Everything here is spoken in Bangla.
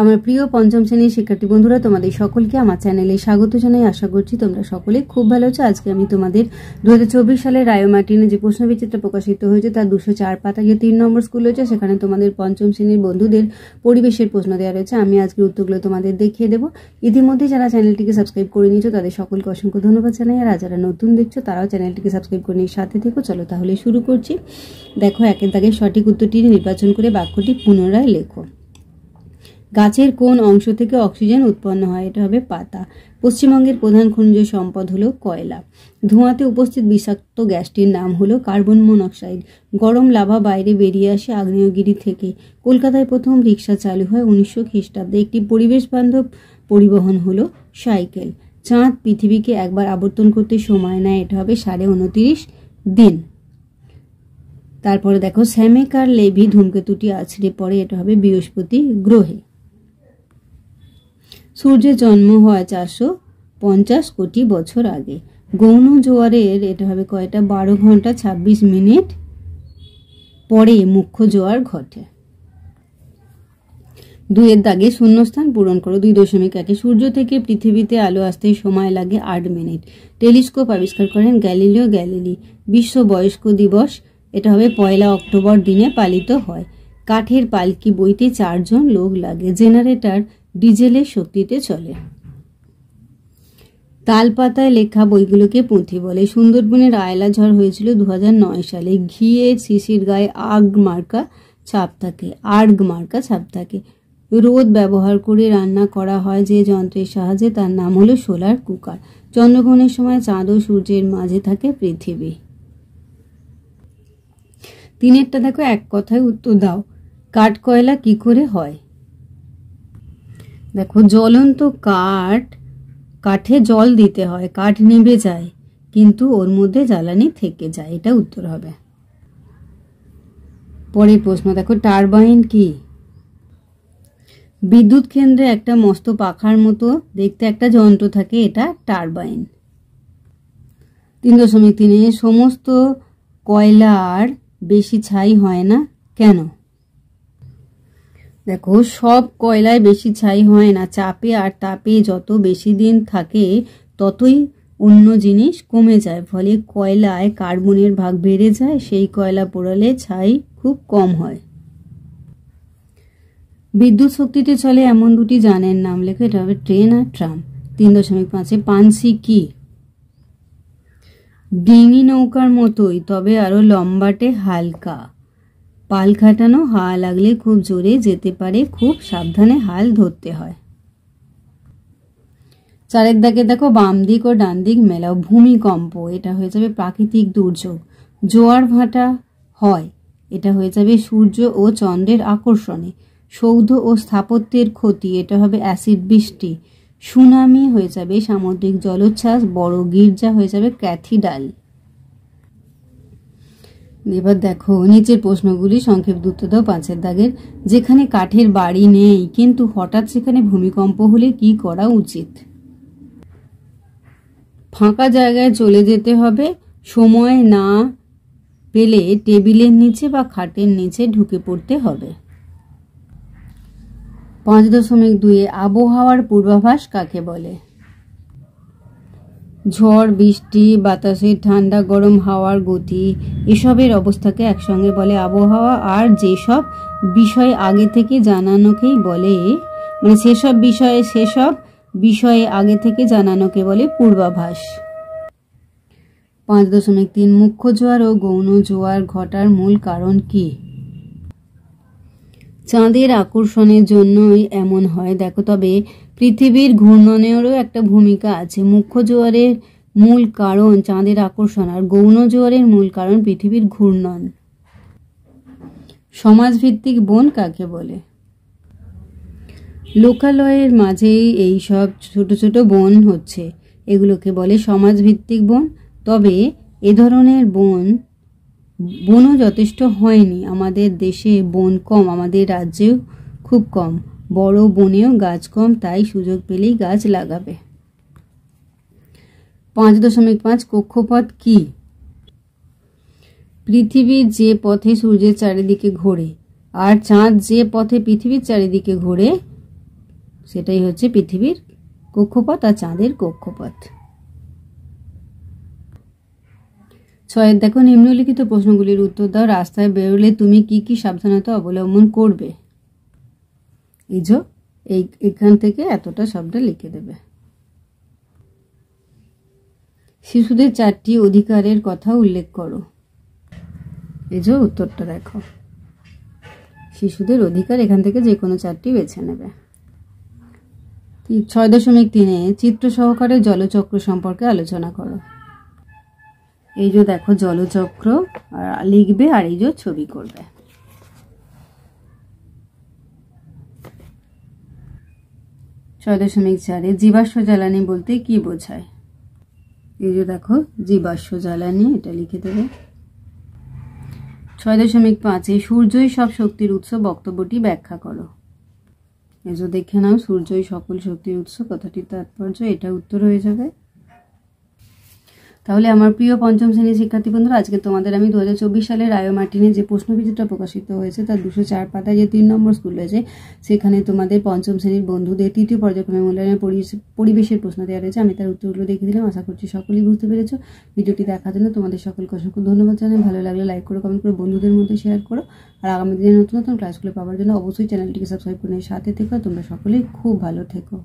আমার প্রিয় পঞ্চম শ্রেণীর শিক্ষার্থী বন্ধুরা, তোমাদের সকলকে আমার চ্যানেলে স্বাগত জানাই। আশা করছি তোমরা সকলে খুব ভালো আছো। আজকে আমি তোমাদের 2024 সালের রায় ও মার্টিনে যে প্রশ্নবিচিত্র প্রকাশিত হয়েছে তার 204 পাতা যে 3 নম্বর স্কুল হয়েছে, সেখানে তোমাদের পঞ্চম শ্রেণীর বন্ধুদের পরিবেশের প্রশ্ন দেওয়া রয়েছে। আমি আজকে উত্তরগুলো তোমাদের দেখিয়ে দেবো। ইতিমধ্যে যারা চ্যানেলটিকে সাবস্ক্রাইব করে নিয়েছো তাদের সকলকে অসংখ্য ধন্যবাদ জানাই। আর যারা নতুন দেখছো তারাও চ্যানেলটিকে সাবস্ক্রাইব করে নিয়ে সাথে থেকো। চলো তাহলে শুরু করছি। দেখো, একের দাগে সঠিক উত্তরটি নির্বাচন করে বাক্যটি পুনরায় লেখো। গাছের কোন অংশ থেকে অক্সিজেন উৎপন্ন হয়? এটা হবে পাতা। পশ্চিমবঙ্গের প্রধান খনিজ সম্পদ হলো কয়লা। ধোঁয়াতে উপস্থিত বিষাক্ত গ্যাসটির নাম হলো কার্বন মনোক্সাইড। গরম লাভা বাইরে বেরিয়ে আসে আগ্নেয়গিরি থেকে। কলকাতায় প্রথম রিক্সা চালু হয় 1900 খ্রিস্টাব্দে। একটি পরিবেশ বান্ধব পরিবহন হলো সাইকেল। চাঁদ পৃথিবীকে একবার আবর্তন করতে সময় নেয়, এটা হবে 29.5 দিন। তারপরে দেখো, স্যামেক আর লেভি ধূমকেতুটি আছড়ে পড়ে, এটা হবে বৃহস্পতি গ্রহে। সূর্যের জন্ম হয় 450 কোটি বছর আগে। গৌণ জোয়ারের এটা হবে কয়টা? 12 ঘন্টা 26 মিনিট পরে মুখ্য জোয়ার ঘটে। 2-এর দাগে শূন্যস্থান পূরণ করো। 2.1 সূর্য থেকে পৃথিবীতে আলো আসতে সময় লাগে 8 মিনিট। টেলিস্কোপ আবিষ্কার করেন গ্যালিলিও গ্যালিলি। বিশ্ব বয়স্ক দিবস এটা হবে 1 অক্টোবর দিনে পালিত হয়। কাঠের পালকি বইতে 4 জন লোক লাগে। জেনারেটর ডিজেলের শক্তিতে চলে। তালপাতায় লেখা বইগুলোকে পুঁথি বলে। সুন্দরবনের আয়লা ঝড় হয়েছিল 2009 সালে। ঘিয়ের শিশির গায়ে আর্গ মার্কা ছাপ থাকে। রোদ ব্যবহার করে রান্না করা হয় যে যন্ত্রের সাহায্যে, তার নাম হলো সোলার কুকার। চন্দ্রগ্রহণের সময় চাঁদ ও সূর্যের মাঝে থাকে পৃথিবী। 3-এরটা দেখো, এক কথায় উত্তর দাও। কাঠকয়লা কি করে হয়? দেখো, জ্বলন্ত কাঠে জল দিতে হয়, কাঠ নিভে যায় কিন্তু ওর মধ্যে জ্বালানি থেকে যায়, এটা উত্তর হবে। পরের প্রশ্ন দেখো, টারবাইন কি? বিদ্যুৎ কেন্দ্রে একটা মস্ত পাখার মতো দেখতে একটা যন্ত্র থাকে, এটা টারবাইন। 3.3 সমস্ত কয়লার বেশি ছাই হয় না কেন? দেখো, সব কয়লায় বেশি ছাই হয় না। চাপে আর তাপে যত বেশি দিন থাকে ততই অন্য জিনিস কমে যায়, ফলে কয়লায় কার্বনের ভাগ বেড়ে যায়। সেই কয়লা পোড়ালে ছাই খুব কম হয়। বিদ্যুৎ শক্তিতে চলে এমন দুটি যানের নাম লেখো, এটা হবে ট্রেন আর ট্রাম। 3.5 পানসি কি? ডিঙি নৌকার মতোই, তবে আরো লম্বাটে হালকা। পাল খাটানো, হাওয়া লাগলে খুব জোরে যেতে পারে, খুব সাবধানে হাল ধরতে হয়। 4-এর দাগে দেখো, বাম দিক ও ডান দিক মেলাও। ভূমিকম্প এটা হয়ে যাবে প্রাকৃতিক দুর্যোগ। জোয়ার ভাটা হয়, এটা হয়ে যাবে সূর্য ও চন্দ্রের আকর্ষণে। সৌধ ও স্থাপত্যের ক্ষতি, এটা হবে অ্যাসিড বৃষ্টি। সুনামি হয়ে যাবে সামুদ্রিক জলোচ্ছ্বাস। বড় গির্জা হয়ে যাবে ক্যাথিড্রাল। এবার দেখো, নিচের প্রশ্নগুলি সংক্ষেপে উত্তর দাও। 5-এর দাগের, যেখানে কাঠের বাড়ি নেই কিন্তু হঠাৎ সেখানে ভূমিকম্প হলে কি করা উচিত? ফাঁকা জায়গায় চলে যেতে হবে। সময় না পেলে টেবিলের নিচে বা খাটের নিচে ঢুকে পড়তে হবে। 5.2 আবহাওয়ার পূর্বাভাস কাকে বলে? ঝড়, বৃষ্টি, বাতাসের ঠান্ডা গরম হাওয়ার গতি, এসবের অবস্থাকে একসঙ্গে বলে আবহাওয়া। আর যেসব বিষয় আগে থেকে জানানোকেই বলে, মানে সেসব বিষয়ে আগে থেকে জানানোকে বলে পূর্বাভাস। 5.3 মুখ্য জোয়ার ও গৌণ জোয়ার ঘটার মূল কারণ কি? চাঁদের আকর্ষণের জন্যই এমন হয়। দেখো, তবে পৃথিবীর ঘূর্ণনেরও একটা ভূমিকা আছে। মুখ্য জোয়ারের মূল কারণ চাঁদের আকর্ষণ, আর গৌণ জোয়ারের মূল কারণ পৃথিবীর ঘূর্ণন। সমাজভিত্তিক বন কাকে বলে? লোকালয়ের মাঝেই এই সব ছোট ছোট বন হচ্ছে, এগুলোকে বলে সমাজভিত্তিক বন। তবে এ ধরনের বনও যথেষ্ট হয়নি। আমাদের দেশে বন কম, আমাদের রাজ্যেও খুব কম। বড় বনেও গাছ কম, তাই সুযোগ পেলেই গাছ লাগাবে। 5.5 কক্ষপথ কি? পৃথিবীর যে পথে সূর্যের চারিদিকে ঘোরে আর চাঁদ যে পথে পৃথিবীর চারিদিকে ঘোরে সেটাই হচ্ছে পৃথিবীর কক্ষপথ আর চাঁদের কক্ষপথ। 6 দেখো, নিম্নলিখিত প্রশ্নগুলির উত্তর দাও। রাস্তায় বেরোলে তুমি কি কি সাবধানতা অবলম্বন করবে? এই যে এখান থেকে এতটা শব্দ লিখে দেবে। শিশুদের 4টি অধিকারের কথা উল্লেখ করো। এই যে উত্তরটা দেখো, শিশুদের অধিকার, এখান থেকে যে কোনো 4টি বেছে নেবে। 6.3 চিত্র সহকারে জলচক্র সম্পর্কে আলোচনা করো। এই যে দেখো জলচক্র লিখবে আর এই যে ছবি করবে। 6.4 জীবাশ্ম জ্বালানি বলতে কি বোঝায়? এই যে দেখো জীবাশ্ম জ্বালানি, এটা লিখে দেবে। 6.5 সূর্যই সব শক্তির উৎস বক্তব্যটি ব্যাখ্যা করো। এই যে দেখে নাও, সূর্যই সকল শক্তির উৎস কথাটির তাৎপর্য, এটা উত্তর হয়ে যাবে। তাহলে আমার প্রিয় পঞ্চম শ্রেণীর শিক্ষার্থী বন্ধুরা, আজকে তোমাদের আমি 2024 সালের রায়ো মার্টিনে যে প্রশ্নবিচিত্রা প্রকাশিত হয়েছে তার 204 পাতায় যে 3 নম্বর স্কুল রয়েছে সেখানে তোমাদের পঞ্চম শ্রেণীর বন্ধুদের 3য় পর্যায়ক্রমে মূল্যায়নের পরিবেশের প্রশ্ন দেওয়া রয়েছে। আমি তার উত্তরগুলো দেখে দিলাম, আশা করছি সকলেই বুঝতে পেরেছো। ভিডিওটি দেখার জন্য তোমাদের সকলকে অসংখ্য ধন্যবাদ জানাই। ভালো লাগলে লাইক করো, কমেন্ট করো, বন্ধুদের মধ্যে শেয়ার করো। আর আগামী দিনে নতুন নতুন ক্লাসগুলো পাওয়ার জন্য অবশ্যই চ্যানেলটিকে সাবস্ক্রাইব করে সাথে থেকো। তোমরা সকলেই খুব ভালো থেকো।